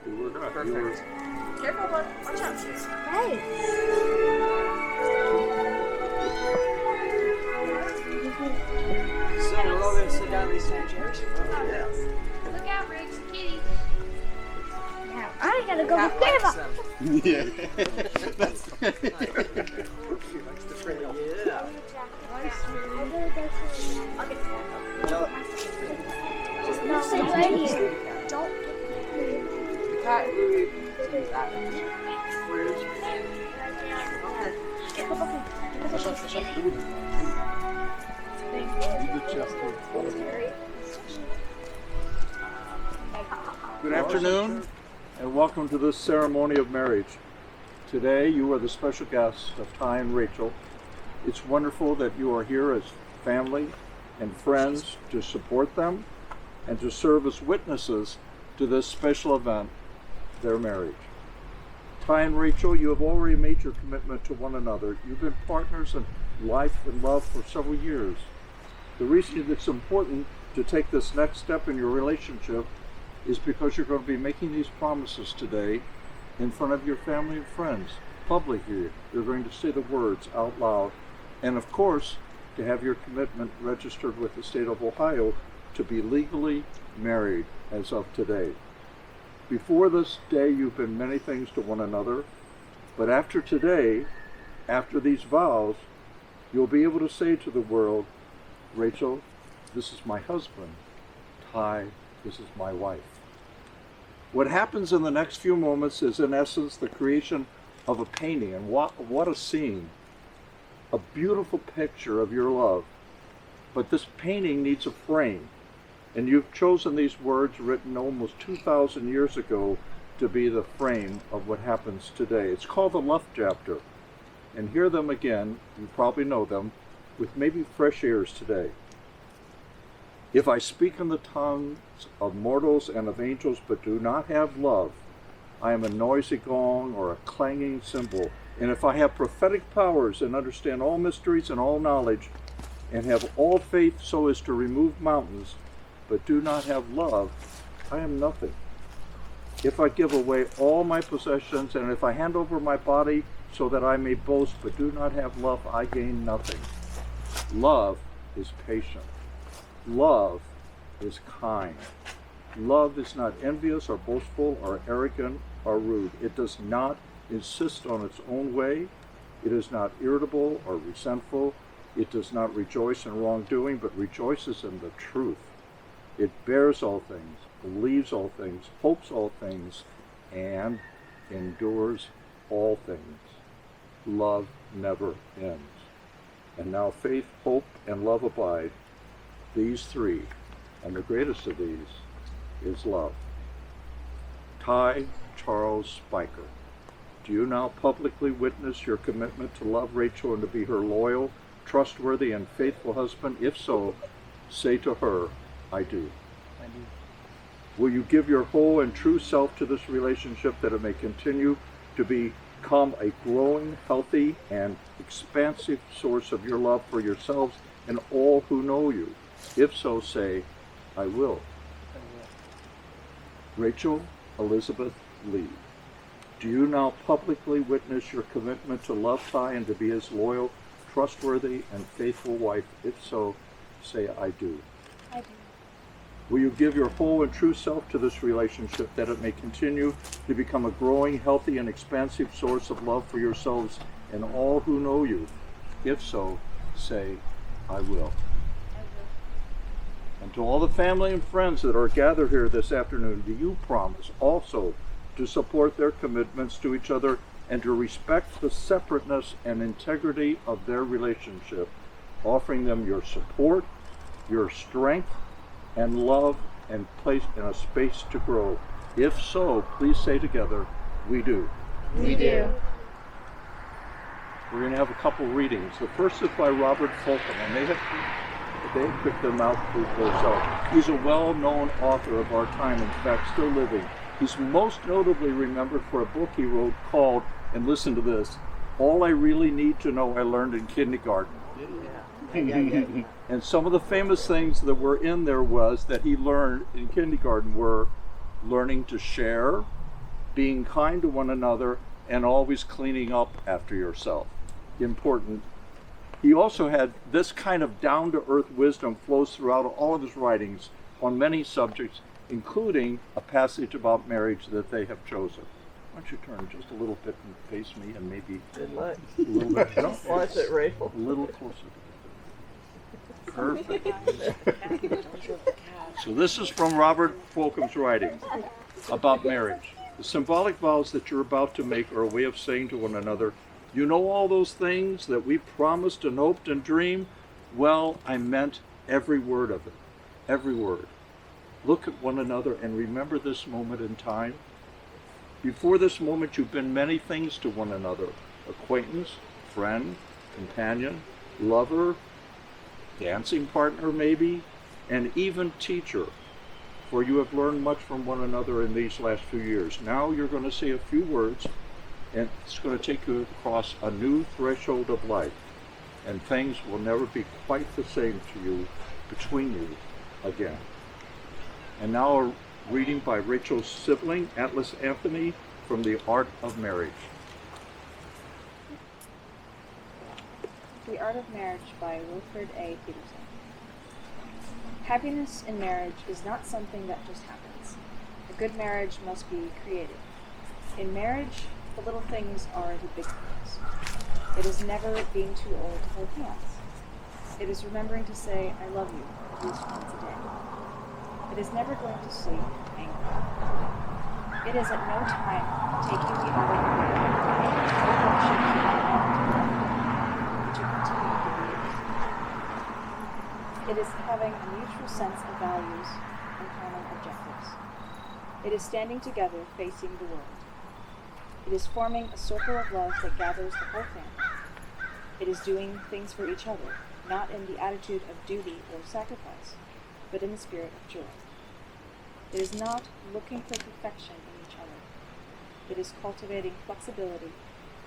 You were not. Perfect. You were... Careful, bud. Watch out. Hey. So we're all gonna sit down in these same chairs. Look out, Riggs, kitty. Now I gotta go Cat with likes Grandma. them. Yeah. She likes the trail. Yeah. No, stay right here. The cat movie. That. Where is she? Good afternoon, and welcome to this ceremony of marriage. Today, you are the special guests of Ty and Rachel. It's wonderful that you are here as family and friends to support them and to serve as witnesses to this special event, their marriage. Ty and Rachel, you have already made your commitment to one another. You've been partners in life and love for several years. The reason it's important to take this next step in your relationship is because you're going to be making these promises today in front of your family and friends, publicly. You're going to say the words out loud, and of course, to have your commitment registered with the state of Ohio to be legally married as of today. Before this day, you've been many things to one another, but after today, after these vows, you'll be able to say to the world, Rachel, this is my husband. Ty, this is my wife. What happens in the next few moments is, in essence, the creation of a painting, and what a scene. A beautiful picture of your love. But this painting needs a frame, and you've chosen these words written almost 2,000 years ago to be the frame of what happens today. It's called the Love Chapter, and hear them again, you probably know them, with maybe fresh ears today. If I speak in the tongues of mortals and of angels, but do not have love, I am a noisy gong or a clanging cymbal. And if I have prophetic powers and understand all mysteries and all knowledge, and have all faith so as to remove mountains, but do not have love, I am nothing. If I give away all my possessions, and if I hand over my body so that I may boast, but do not have love, I gain nothing. Love is patient. Love is kind. Love is not envious or boastful or arrogant or rude. It does not insist on its own way. It is not irritable or resentful. It does not rejoice in wrongdoing, but rejoices in the truth. It bears all things, believes all things, hopes all things, and endures all things. Love never ends. And now faith, hope, and love abide. These three, and the greatest of these is love. Ty Charles Speicher, do you now publicly witness your commitment to love Rachel and to be her loyal, trustworthy, and faithful husband? If so, say to her, I do. I do. Will you give your whole and true self to this relationship that it may continue to become a growing, healthy, and expansive source of your love for yourselves and all who know you? If so, say, I will. Rachel Elizabeth Lee, do you now publicly witness your commitment to love Ty and to be his loyal, trustworthy, and faithful wife? If so, say, I do. I do. Will you give your whole and true self to this relationship that it may continue to become a growing, healthy, and expansive source of love for yourselves and all who know you? If so, say, I will. And to all the family and friends that are gathered here this afternoon, do you promise also to support their commitments to each other and to respect the separateness and integrity of their relationship, offering them your support, your strength, and love, and place in a space to grow? If so, please say together, we do. We do. We're going to have a couple readings. The first is by Robert Fulton, and they have picked them out for themselves. He's a well-known author of our time, in fact, still living. He's most notably remembered for a book he wrote called, and listen to this, All I Really Need to Know I Learned in Kindergarten. Yeah. And some of the famous things that were in there was that he learned in kindergarten were learning to share, being kind to one another, and always cleaning up after yourself. Important. He also had this kind of down-to-earth wisdom flows throughout all of his writings on many subjects, including a passage about marriage that they have chosen. Why don't you turn just a little bit and face me, and maybe Good luck. a little bit. No, Watch it, Rachel. a little closer. Perfect. So this is from Robert Fulcum's writing about marriage. The symbolic vows that you're about to make are a way of saying to one another, you know all those things that we promised and hoped and dreamed? Well, I meant every word of it. Every word. Look at one another and remember this moment in time. Before this moment, you've been many things to one another. Acquaintance, friend, companion, lover, dancing partner maybe, and even teacher. For you have learned much from one another in these last few years. Now you're going to say a few words, and it's going to take you across a new threshold of life. And things will never be quite the same to you, between you, again. And now a reading by Rachel's sibling, Atlas Anthony, from The Art of Marriage. The Art of Marriage by Wilfred A. Peterson. Happiness in marriage is not something that just happens. A good marriage must be created. In marriage, the little things are the big things. It is never being too old to hold hands. It is remembering to say, I love you, at least once a day. It is never going to sleep angry. It is at no time taking the other away, or should keep it on to continue to be yours. It is having a mutual sense of values and common objectives. It is standing together facing the world. It is forming a circle of love that gathers the whole family. It is doing things for each other, not in the attitude of duty or sacrifice, but in the spirit of joy. It is not looking for perfection in each other. It is cultivating flexibility,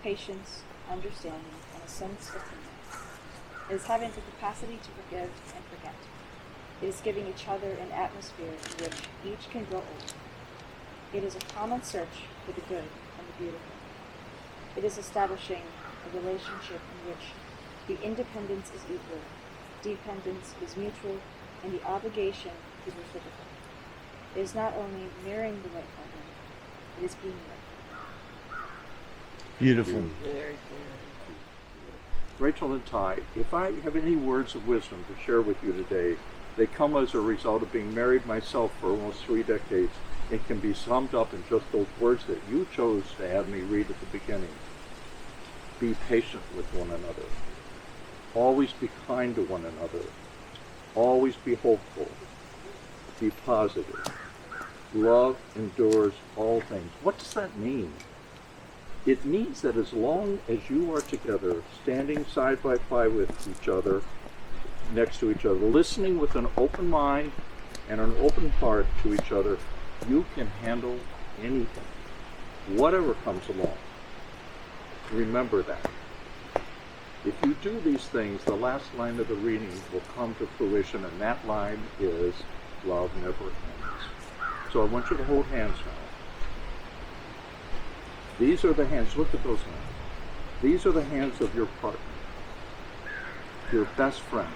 patience, understanding, and a sense of humor. It is having the capacity to forgive and forget. It is giving each other an atmosphere in which each can grow old. It is a common search for the good and the beautiful. It is establishing a relationship in which the independence is equal, dependence is mutual, and the obligation is reciprocal. It is not only marrying the right partner, it is being right. Beautiful. Very Rachel and Ty, if I have any words of wisdom to share with you today, they come as a result of being married myself for almost 3 decades. It can be summed up in just those words that you chose to have me read at the beginning. Be patient with one another. Always be kind to one another. Always be hopeful. Be positive. Love endures all things. What does that mean? It means that as long as you are together, standing side by side with each other, next to each other, listening with an open mind and an open heart to each other, you can handle anything, whatever comes along. Remember that. If you do these things, the last line of the reading will come to fruition, and that line is, love never ends. So I want you to hold hands now. These are the hands, look at those hands. These are the hands of your partner, your best friend,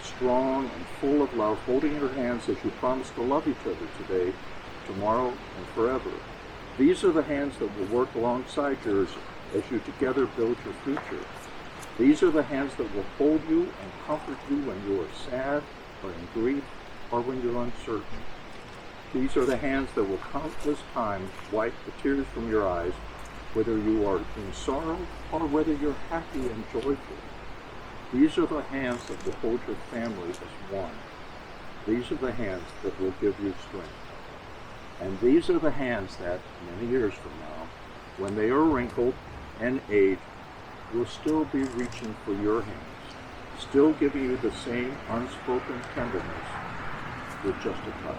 strong and full of love, holding your hands as you promise to love each other today, tomorrow, and forever. These are the hands that will work alongside yours as you together build your future. These are the hands that will hold you and comfort you when you are sad or in grief or when you're uncertain. These are the hands that will countless times wipe the tears from your eyes, whether you are in sorrow or whether you're happy and joyful. These are the hands that will hold your family as one. These are the hands that will give you strength. And these are the hands that, many years from now, when they are wrinkled and aged, will still be reaching for your hands, still giving you the same unspoken tenderness with just a touch.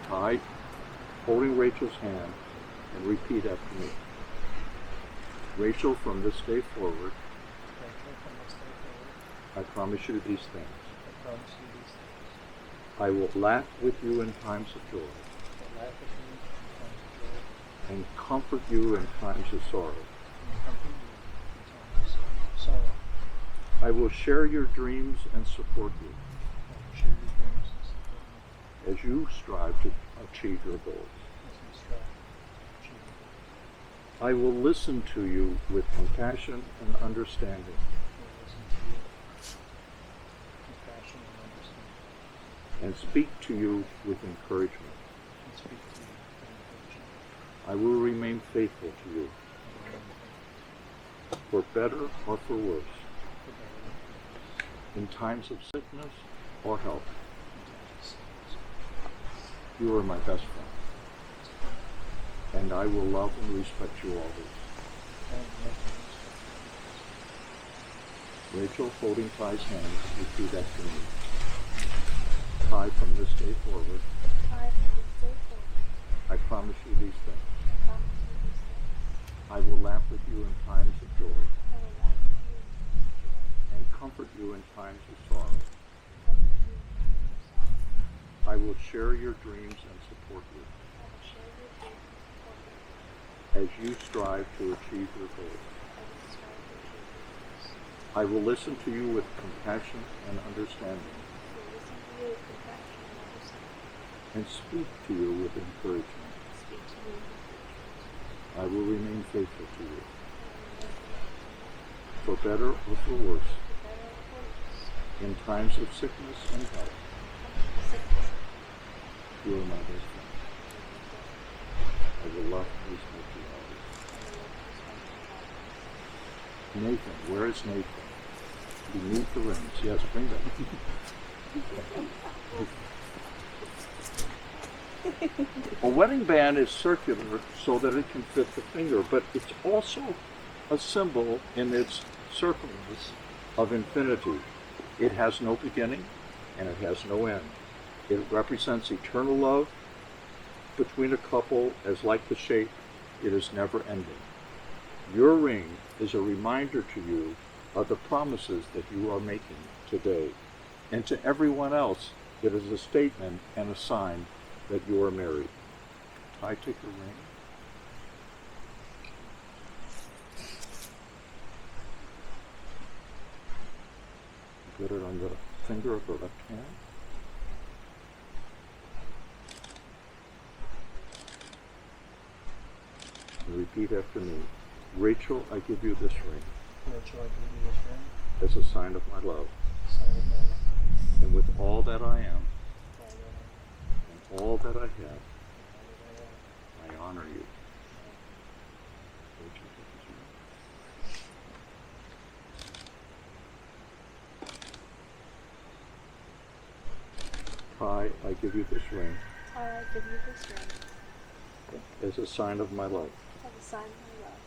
Ty, holding Rachel's hand, and repeat after me. Rachel, from this day forward, I promise you these things. I will laugh with you in times of joy. laugh with you in times of joy, and comfort you in times of sorrow. and comfort you in times of sorrow. I will share your dreams and support you I will share your dreams and support you as you strive to achieve your goals. as you strive to achieve your goals. I will listen to you with compassion and understanding, I will listen to you with compassion and understanding, and speak to you with encouragement. and speak to you with encouragement. I will remain faithful to you, I will remain faithful for better or for worse, for better and for worse, in times of sickness or health. in times of sickness. You are my best friend, and I will love and respect you always. I will love and respect you. Rachel, holding Ty's hand, repeat after me. Ty, from this day forward, I, from this day forward, I promise you these things. I promise you these things. I will laugh with you in times of joy, I will laugh with you in times of joy, and comfort you in times of sorrow. comfort you in times of sorrow. I will share your dreams and support you I will share your dreams and support you as you strive to achieve your goals. as you strive to achieve your goals. I will listen to you with compassion and understanding, I will listen to you with compassion and understanding, and speak to you with encouragement. and speak to you with encouragement. I will remain faithful to you, I will remain faithful for better or for worse, for better or for worse, in times of sickness and health. in times of sickness and health. You are my best friend. I will love and respect you always. Nathan, where is Nathan? Beneath the rings. Yes, bring them. A wedding band is circular so that it can fit the finger, but it's also a symbol in its circles of infinity. It has no beginning and it has no end. It represents eternal love between a couple, as like the shape, it is never ending. Your ring is a reminder to you of the promises that you are making today. And to everyone else, it is a statement and a sign that you are married. I take the ring. Put it on the finger of the left hand. And repeat after me. Rachel, I give you this ring Rachel, I give you this ring, as a sign of my love. sign of my love, And with all that I am all that I and all that I have, am, all that I I honor you. Rachel, take this ring. Ty, I give you this ring Ty, I give you this ring as a sign of my love. as a sign of my love,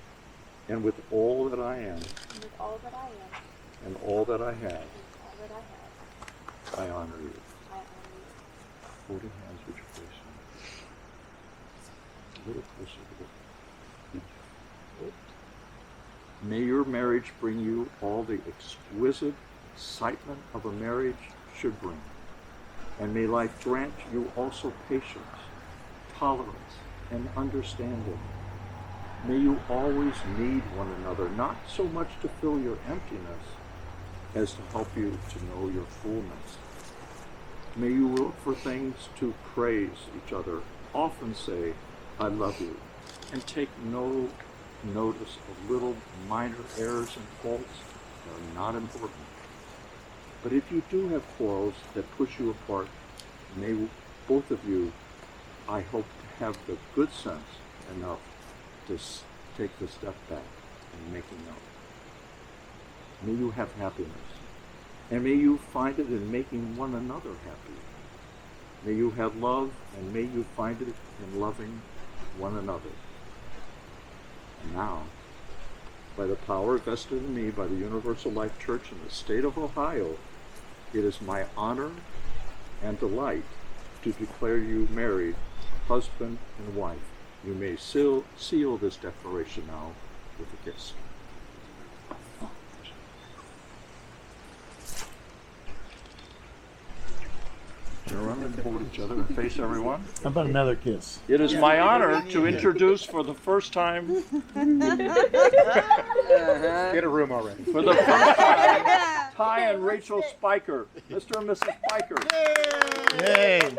And with all that I am and with all that I am, and all that I have, and all that I have, I honor you. I honor you. Holding hands, would you please? A little closer to the. May your marriage bring you all the exquisite excitement of a marriage should bring. And may life grant you also patience, tolerance, and understanding. May you always need one another, not so much to fill your emptiness as to help you to know your fullness. May you look for things to praise each other, often say, I love you, and take no notice of little minor errors and faults that are not important. But if you do have quarrels that push you apart, may both of you, I hope, have the good sense enough to take the step back and making up. May you have happiness, and may you find it in making one another happy. May you have love, and may you find it in loving one another. And now, by the power vested in me by the Universal Life Church in the state of Ohio, it is my honor and delight to declare you married, husband and wife. You may seal this declaration now with a kiss. Turn and hold each other and face everyone. How about another kiss? It is my honor to introduce for the first time, Get a room already. for the first time, Ty and Rachel Speicher. Mr. and Mrs. Speicher. Yay!